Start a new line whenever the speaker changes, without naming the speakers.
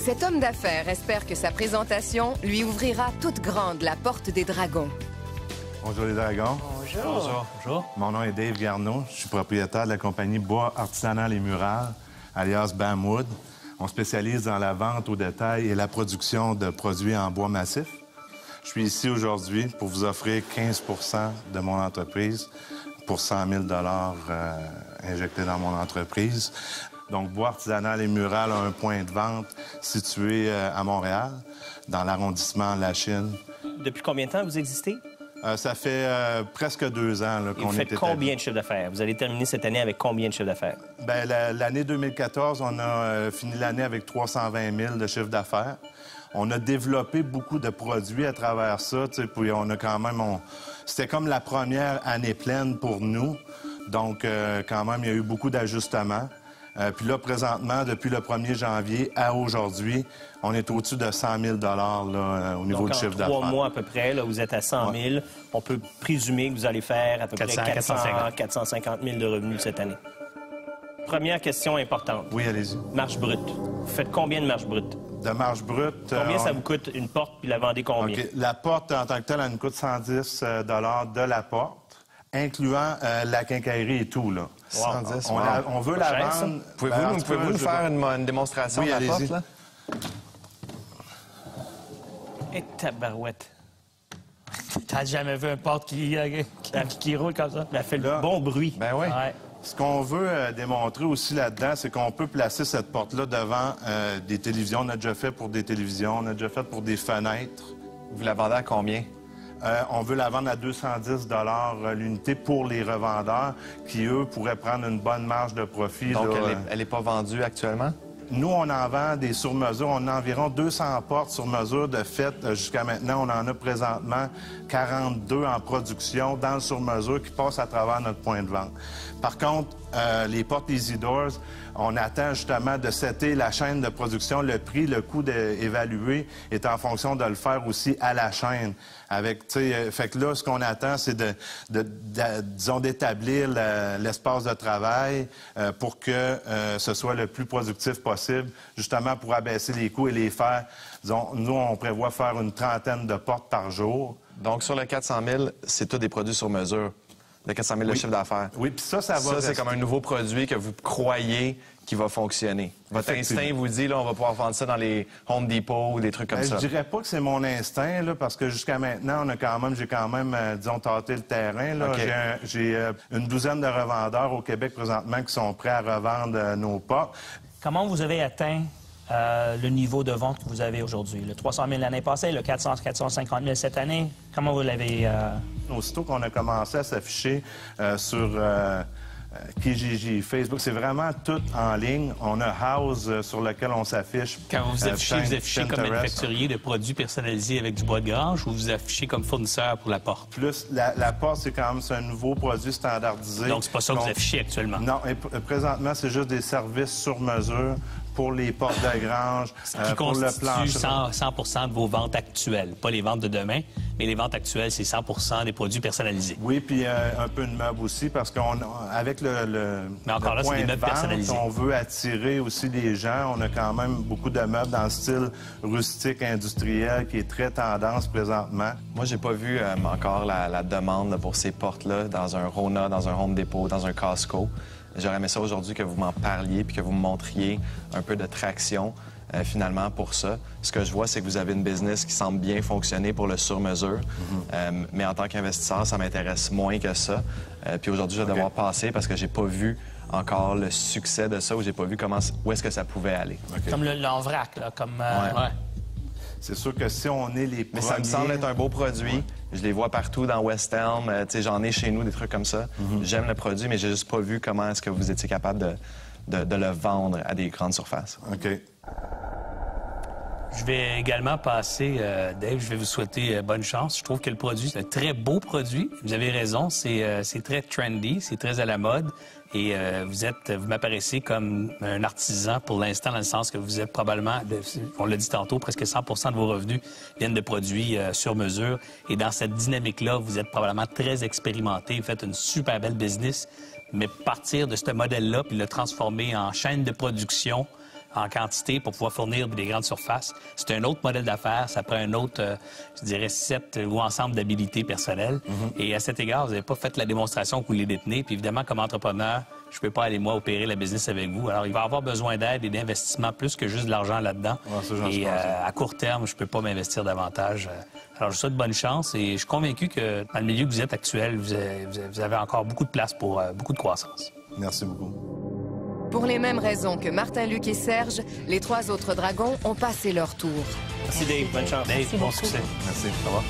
Cet homme d'affaires espère que sa présentation lui ouvrira toute grande la porte des dragons.
Bonjour les dragons.
Bonjour. Bonjour. Bonjour.
Mon nom est Dave Garneau. Je suis propriétaire de la compagnie Bois Artisanal et Mural, alias Bamwood. On spécialise dans la vente au détail et la production de produits en bois massif. Je suis ici aujourd'hui pour vous offrir 15 % de mon entreprise pour 100 000 injectés dans mon entreprise. Donc, Bois Artisanal et Mural a un point de vente situé à Montréal, dans l'arrondissement La Chine.
Depuis combien de temps vous existez?
Ça fait presque 2 ans qu'on est établi.
Vous faites combien de chiffres d'affaires? Vous allez terminer cette année avec combien de chiffres d'affaires?
Bien, l'année 2014, on a fini l'année avec 320 000 de chiffre d'affaires. On a développé beaucoup de produits à travers ça, puis on a quand même... C'était comme la première année pleine pour nous. Donc, quand même, il y a eu beaucoup d'ajustements. Puis là, présentement, depuis le 1er janvier à aujourd'hui, on est au-dessus de 100 000 là, au niveau du chiffre d'affaires.
Donc, en 3 mois à peu près, là, vous êtes à 100 000. Ouais. On peut présumer que vous allez faire à peu près 450 000 de revenus cette année. Première question importante.
Oui, allez-y.
Marge brute. Vous faites combien de marge brute?
De marge brute...
Combien ça vous coûte une porte, puis la vendez combien?
Okay. La porte, en tant que telle, elle nous coûte 110 de la porte, incluant la quincaillerie et tout, là.
110,
on veut la vendre...
Pouvez-vous nous faire une démonstration de la porte, là?
Et tabarouette.
T'as jamais vu un porte qui roule comme ça?
Elle fait le bon bruit.
Ben oui.
Ouais.
Ce qu'on veut démontrer aussi là-dedans, c'est qu'on peut placer cette porte-là devant des télévisions. On a déjà fait pour des télévisions, on a déjà fait pour des fenêtres.
Vous la vendez à combien?
On veut la vendre à 210 l'unité pour les revendeurs qui, eux, pourraient prendre une bonne marge de profit.
Donc,
là,
elle n'est pas vendue actuellement?
Nous, on en vend des sur-mesure. On a environ 200 portes sur-mesure de fait. Jusqu'à maintenant, on en a présentement 42 en production dans le sur-mesure qui passent à travers notre point de vente. Par contre, les portes Easy Doors, on attend justement de setter la chaîne de production. Le prix, le coût évalué est en fonction de le faire aussi à la chaîne. Avec, fait que là, ce qu'on attend, c'est disons, d'établir l'espace de travail pour que ce soit le plus productif possible, justement pour abaisser les coûts et les faire. Disons, nous, on prévoit faire une 30aine de portes par jour.
Donc, sur le 400 000, c'est tous des produits sur mesure. Le 400 000 de chiffre d'affaires.
Oui, puis ça va
Ça, c'est comme un nouveau produit que vous croyez qui va fonctionner. Votre instinct vous dit, là, on va pouvoir vendre ça dans les Home Depot ou des trucs comme ça.
Je dirais pas que c'est mon instinct, là, parce que jusqu'à maintenant, j'ai quand même, disons, tâté le terrain. Là.
Okay.
J'ai une douzaine de revendeurs au Québec présentement qui sont prêts à revendre nos portes.
Comment vous avez atteint le niveau de vente que vous avez aujourd'hui? Le 300 000 l'année passée, le 450 000 cette année. Comment vous l'avez...
Aussitôt qu'on a commencé à s'afficher sur Kijiji, Facebook, c'est vraiment tout en ligne. On a House sur lequel on s'affiche.
Quand vous affichez comme manufacturier de produits personnalisés avec du bois de grange ou vous affichez comme fournisseur pour la porte?
Plus, la porte, c'est quand même un nouveau produit standardisé.
Donc, c'est pas ça que vous affichez actuellement?
Non, et présentement, c'est juste des services sur mesure pour les portes de grange,
qui
pour le plancher.
100 de vos ventes actuelles. Pas les ventes de demain, mais les ventes actuelles, c'est 100 des produits personnalisés.
Oui, puis un peu de meubles aussi, parce qu'avec le
point de vente,
on veut attirer aussi les gens. On a quand même beaucoup de meubles dans le style rustique, industriel, qui est très tendance présentement.
Moi, j'ai pas vu encore la demande là, pour ces portes-là dans un Rona, dans un Home Depot, dans un Costco. J'aurais aimé ça aujourd'hui que vous m'en parliez puis que vous me montriez un peu de traction, finalement, pour ça. Ce que je vois, c'est que vous avez une business qui semble bien fonctionner pour le sur-mesure. Mais en tant qu'investisseur, ça m'intéresse moins que ça. Puis aujourd'hui, je vais devoir passer parce que j'ai pas vu encore le succès de ça ou j'ai pas vu où est-ce que ça pouvait aller.
Okay. Comme l'en vrac, là, comme...
Ouais.
C'est sûr que si on est les premiers...
Mais ça me semble être un beau produit. Ouais. Je les vois partout dans West Elm. J'en ai chez nous, des trucs comme ça. J'aime le produit, mais j'ai juste pas vu comment est-ce que vous étiez capable de le vendre à des grandes surfaces.
OK.
Je vais également passer, Dave, je vais vous souhaiter bonne chance. Je trouve que le produit, c'est un très beau produit. Vous avez raison, c'est très trendy, c'est très à la mode. Et vous m'apparaissez comme un artisan pour l'instant, dans le sens que vous êtes probablement, on l'a dit tantôt, presque 100 de vos revenus viennent de produits sur mesure. Et dans cette dynamique-là, vous êtes probablement très expérimenté. Vous faites une super belle business. Mais partir de ce modèle-là puis le transformer en chaîne de production en quantité pour pouvoir fournir des grandes surfaces. C'est un autre modèle d'affaires. Ça prend un autre, je dirais, set ou ensemble d'habilités personnelles. Et à cet égard, vous n'avez pas fait la démonstration que vous les détenez. Puis évidemment, comme entrepreneur, je ne peux pas aller, moi, opérer la business avec vous. Alors, il va avoir besoin d'aide et d'investissement plus que juste de l'argent là-dedans. Et à court terme, je ne peux pas m'investir davantage. Alors, je vous souhaite bonne chance et je suis convaincu que dans le milieu que vous êtes actuel, vous avez encore beaucoup de place pour beaucoup de croissance.
Merci beaucoup.
Pour les mêmes raisons que Martin, Luc et Serge, les 3 autres dragons ont passé leur tour.
Merci Dave, bonne chance.
Dave, bon succès.
Merci.
Au revoir.